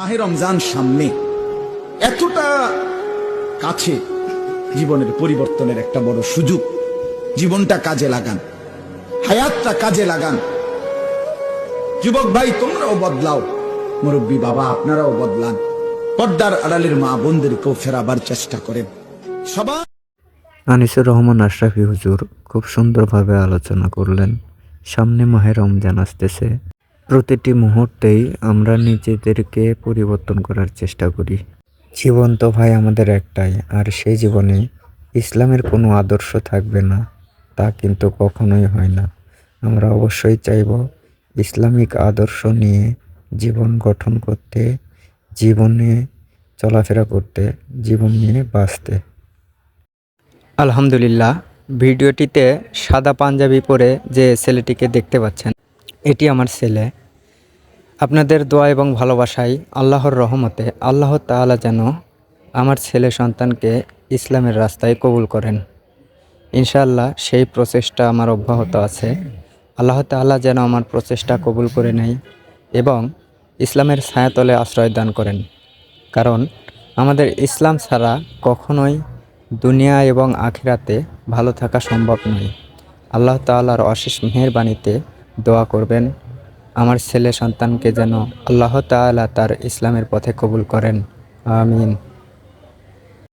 মাহে রমজান সামনে, এতটা কাছে, জীবনের পরিবর্তনের একটা বড় সুযোগ। জীবনটা কাজে লাগান, হায়াতটা কাজে লাগান। যুবক ভাই তোমরাও বদলাও, মুরব্বী বাবা আপনারাও বদলান, পর্দার আড়ালের মা বোনদেরকেও ফেরাবার চেষ্টা করেন সবাই। আনিসুর রহমান আশরাফি হুজুর খুব সুন্দরভাবে আলোচনা করলেন। সামনে মাহে রমজান আসতেছে, প্রতিটি মুহূর্তেই আমরা নিজেদেরকে পরিবর্তন করার চেষ্টা করি। জীবন তো ভাই আমাদের একটাই, আর সেই জীবনে ইসলামের কোনো আদর্শ থাকবে না, তা কিন্তু কখনোই হয় না। আমরা অবশ্যই চাইব ইসলামিক আদর্শ নিয়ে জীবন গঠন করতে, জীবনে চলাফেরা করতে, জীবন নিয়ে বাঁচতে। আলহামদুলিল্লাহ, ভিডিওটিতে সাদা পাঞ্জাবি পরে যে ছেলেটিকে দেখতে পাচ্ছেন, এটি আমার ছেলে। আপনাদের দোয়া এবং ভালোবাসায়, আল্লাহর রহমতে আল্লাহ তাআলা যেন আমার ছেলে সন্তানকে ইসলামের রাস্তায় কবুল করেন। ইনশাআল্লাহ সেই প্রচেষ্টা আমার অব্যাহত আছে। আল্লাহ তাআলা যেন আমার প্রচেষ্টা কবুল করে নেয় এবং ইসলামের ছায়াতলে আশ্রয় দান করেন। কারণ আমাদের ইসলাম ছাড়া কখনোই দুনিয়া এবং আখিরাতে ভালো থাকা সম্ভব নয়। আল্লাহ তাআলার অশেষ মেহেরবানিতে দোয়া করবেন আমার ছেলে সন্তানকে যেন আল্লাহ তাআলা তার ইসলামের পথে কবুল করেন। আমিন।